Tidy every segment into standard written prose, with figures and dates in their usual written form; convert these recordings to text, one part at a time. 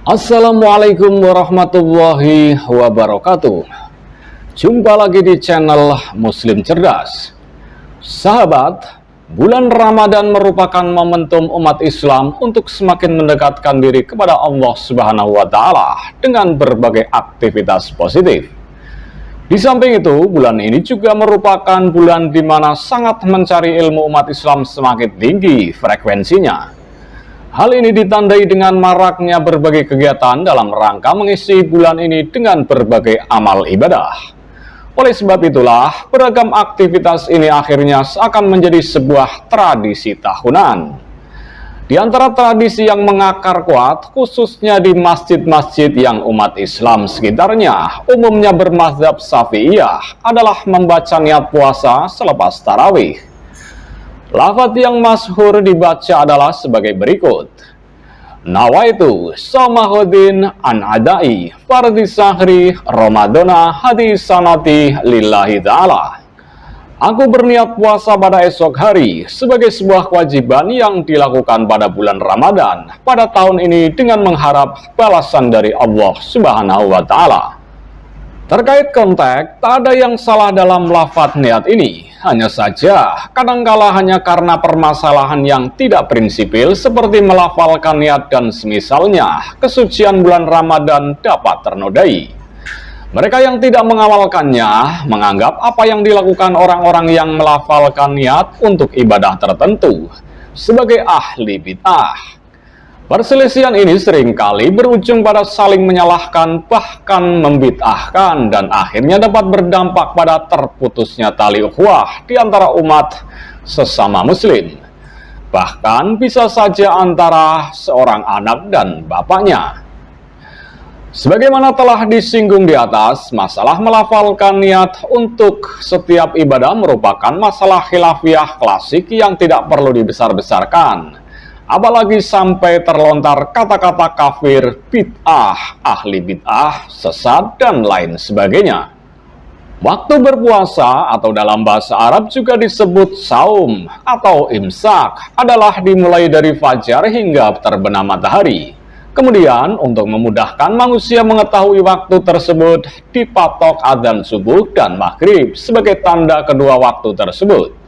Assalamualaikum warahmatullahi wabarakatuh. Jumpa lagi di channel Muslim Cerdas. Sahabat, bulan Ramadan merupakan momentum umat Islam untuk semakin mendekatkan diri kepada Allah Subhanahu wa Ta'ala dengan berbagai aktivitas positif. Di samping itu, bulan ini juga merupakan bulan di mana sangat mencari ilmu umat Islam semakin tinggi frekuensinya. Hal ini ditandai dengan maraknya berbagai kegiatan dalam rangka mengisi bulan ini dengan berbagai amal ibadah. Oleh sebab itulah, beragam aktivitas ini akhirnya seakan menjadi sebuah tradisi tahunan. Di antara tradisi yang mengakar kuat, khususnya di masjid-masjid yang umat Islam sekitarnya umumnya bermazhab Syafi'iyah, adalah membaca niat puasa selepas tarawih. Lafaz yang masyhur dibaca adalah sebagai berikut. Nawaitu somahudin an adai fardhi sahri Ramadana hadis sanati lillahi ta'ala. Aku berniat puasa pada esok hari sebagai sebuah kewajiban yang dilakukan pada bulan Ramadan pada tahun ini dengan mengharap balasan dari Allah Subhanahu wa Ta'ala. Terkait konteks, tak ada yang salah dalam lafaz niat ini. Hanya saja, kadangkala hanya karena permasalahan yang tidak prinsipil seperti melafalkan niat dan semisalnya, kesucian bulan Ramadan dapat ternodai. Mereka yang tidak mengawalkannya menganggap apa yang dilakukan orang-orang yang melafalkan niat untuk ibadah tertentu sebagai ahli bid'ah. Perselisihan ini seringkali berujung pada saling menyalahkan, bahkan membid'ahkan, dan akhirnya dapat berdampak pada terputusnya tali ukhuwah di antara umat sesama muslim. Bahkan bisa saja antara seorang anak dan bapaknya. Sebagaimana telah disinggung di atas, masalah melafalkan niat untuk setiap ibadah merupakan masalah khilafiyah klasik yang tidak perlu dibesar-besarkan. Apalagi sampai terlontar kata-kata kafir, bid'ah, ahli bid'ah, sesat, dan lain sebagainya. Waktu berpuasa atau dalam bahasa Arab juga disebut saum atau imsak adalah dimulai dari fajar hingga terbenam matahari. Kemudian untuk memudahkan manusia mengetahui waktu tersebut dipatok adzan subuh dan maghrib sebagai tanda kedua waktu tersebut.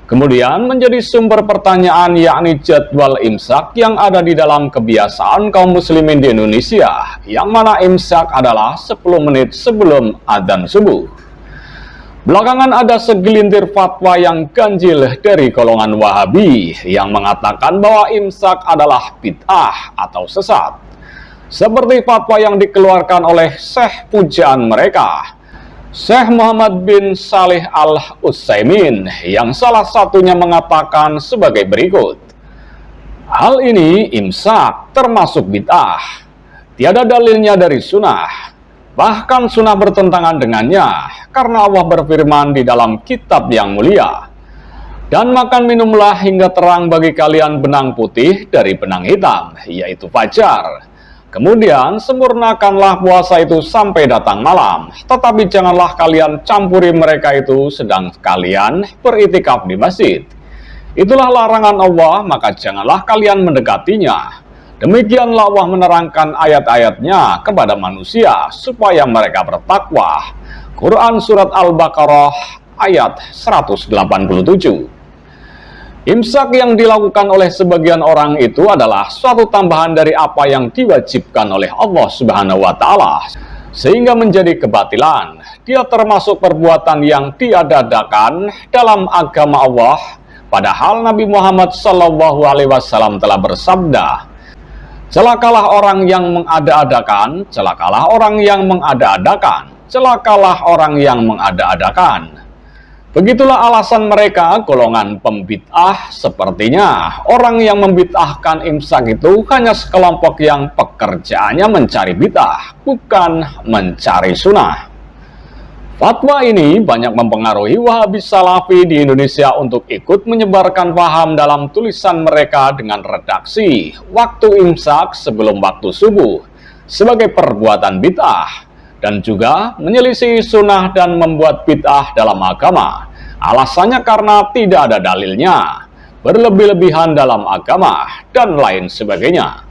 Kemudian menjadi sumber pertanyaan yakni jadwal imsak yang ada di dalam kebiasaan kaum muslimin di Indonesia, yang mana imsak adalah 10 menit sebelum adzan subuh. Belakangan ada segelintir fatwa yang ganjil dari golongan Wahabi yang mengatakan bahwa imsak adalah bid'ah atau sesat. Seperti fatwa yang dikeluarkan oleh syekh pujaan mereka, Syekh Muhammad bin Saleh Al-Utsaimin, yang salah satunya mengatakan sebagai berikut. Hal ini imsak termasuk bid'ah. Tiada dalilnya dari sunnah. Bahkan sunnah bertentangan dengannya, karena Allah berfirman di dalam kitab yang mulia. Dan makan minumlah hingga terang bagi kalian benang putih dari benang hitam, yaitu fajar. Kemudian sempurnakanlah puasa itu sampai datang malam, tetapi janganlah kalian campuri mereka itu sedang kalian beritikaf di masjid. Itulah larangan Allah, maka janganlah kalian mendekatinya. Demikianlah Allah menerangkan ayat-ayatnya kepada manusia supaya mereka bertakwa. Quran Surat Al-Baqarah ayat 187. Imsak yang dilakukan oleh sebagian orang itu adalah suatu tambahan dari apa yang diwajibkan oleh Allah Subhanahu wa Ta'ala, sehingga menjadi kebatilan. Dia termasuk perbuatan yang diada-adakan dalam agama Allah, padahal Nabi Muhammad SAW telah bersabda, celakalah orang yang mengada-adakan, celakalah orang yang mengada-adakan, celakalah orang yang mengada-adakan. Begitulah alasan mereka, golongan pembid'ah. Sepertinya orang yang membid'ahkan imsak itu hanya sekelompok yang pekerjaannya mencari bid'ah, bukan mencari sunnah. Fatwa ini banyak mempengaruhi Wahabi Salafi di Indonesia untuk ikut menyebarkan paham dalam tulisan mereka dengan redaksi waktu imsak sebelum waktu subuh sebagai perbuatan bid'ah, dan juga menyelisih sunnah dan membuat bid'ah dalam agama. Alasannya karena tidak ada dalilnya, berlebih-lebihan dalam agama, dan lain sebagainya.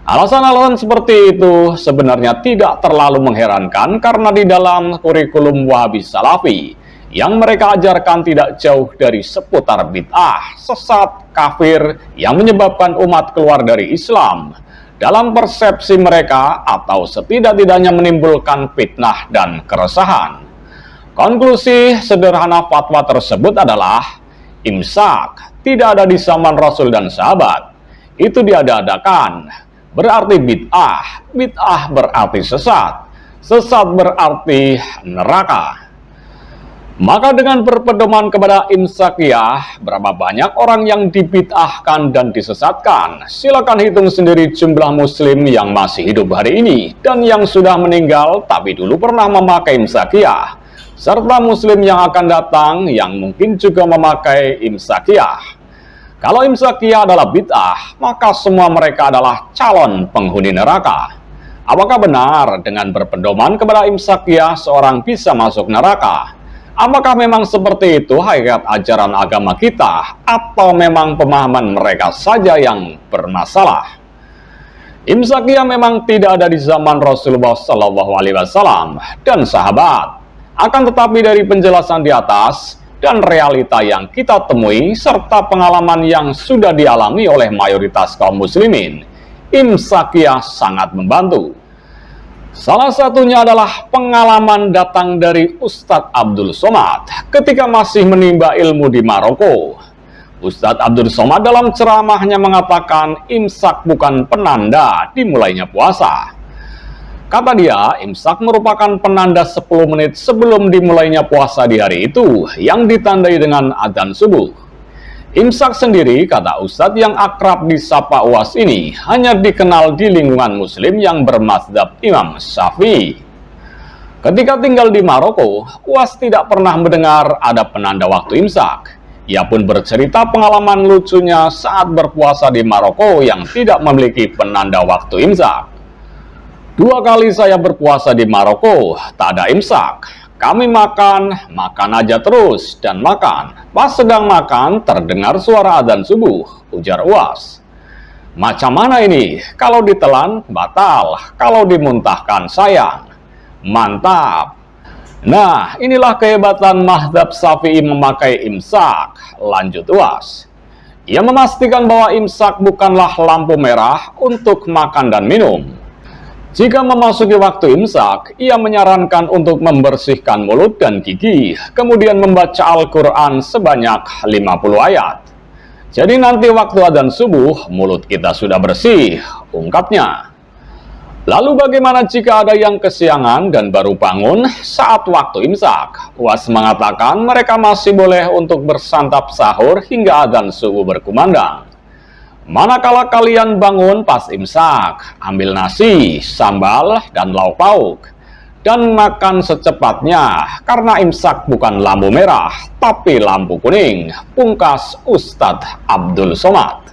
Alasan-alasan seperti itu sebenarnya tidak terlalu mengherankan karena di dalam kurikulum Wahabi Salafi yang mereka ajarkan tidak jauh dari seputar bid'ah, sesat, kafir yang menyebabkan umat keluar dari Islam dalam persepsi mereka atau setidak-tidaknya menimbulkan fitnah dan keresahan. Konklusi sederhana fatwa tersebut adalah imsak tidak ada di zaman Rasul dan sahabat. Itu diada-adakan. Berarti bid'ah, bid'ah berarti sesat, sesat berarti neraka. Maka dengan berpedoman kepada imsakiyah, berapa banyak orang yang dibid'ahkan dan disesatkan? Silakan hitung sendiri jumlah muslim yang masih hidup hari ini dan yang sudah meninggal tapi dulu pernah memakai imsakiyah, serta muslim yang akan datang yang mungkin juga memakai imsakiyah. Kalau imsakiyah adalah bid'ah, maka semua mereka adalah calon penghuni neraka. Apakah benar dengan berpedoman kepada imsakiyah seorang bisa masuk neraka? Apakah memang seperti itu hakikat ajaran agama kita, atau memang pemahaman mereka saja yang bermasalah? Imsakiyah memang tidak ada di zaman Rasulullah SAW dan sahabat. Akan tetapi dari penjelasan di atas dan realita yang kita temui serta pengalaman yang sudah dialami oleh mayoritas kaum muslimin, imsakiyah sangat membantu. Salah satunya adalah pengalaman datang dari Ustadz Abdul Somad ketika masih menimba ilmu di Maroko. Ustadz Abdul Somad dalam ceramahnya mengatakan imsak bukan penanda dimulainya puasa. Kata dia, imsak merupakan penanda 10 menit sebelum dimulainya puasa di hari itu yang ditandai dengan adzan subuh. Imsak sendiri, kata Ustadz yang akrab disapa UAS ini, hanya dikenal di lingkungan muslim yang bermadzhab Imam Syafi'i. Ketika tinggal di Maroko, UAS tidak pernah mendengar ada penanda waktu imsak. Ia pun bercerita pengalaman lucunya saat berpuasa di Maroko yang tidak memiliki penanda waktu imsak. 2 kali saya berpuasa di Maroko, tak ada imsak. Kami makan aja terus dan makan. Pas sedang makan, terdengar suara adzan subuh, ujar UAS. Macam mana ini? Kalau ditelan, batal. Kalau dimuntahkan, sayang. Mantap. Nah, inilah kehebatan mazhab Syafi'i memakai imsak. Lanjut UAS. Ia memastikan bahwa imsak bukanlah lampu merah untuk makan dan minum. Jika memasuki waktu imsak, ia menyarankan untuk membersihkan mulut dan gigi, kemudian membaca Al-Quran sebanyak 50 ayat. Jadi nanti waktu adzan subuh, mulut kita sudah bersih, ungkapnya. Lalu bagaimana jika ada yang kesiangan dan baru bangun saat waktu imsak? UAS mengatakan mereka masih boleh untuk bersantap sahur hingga adzan subuh berkumandang. Manakala kalian bangun pas imsak, ambil nasi, sambal, dan lauk pauk, dan makan secepatnya, karena imsak bukan lampu merah, tapi lampu kuning, pungkas Ustadz Abdul Somad.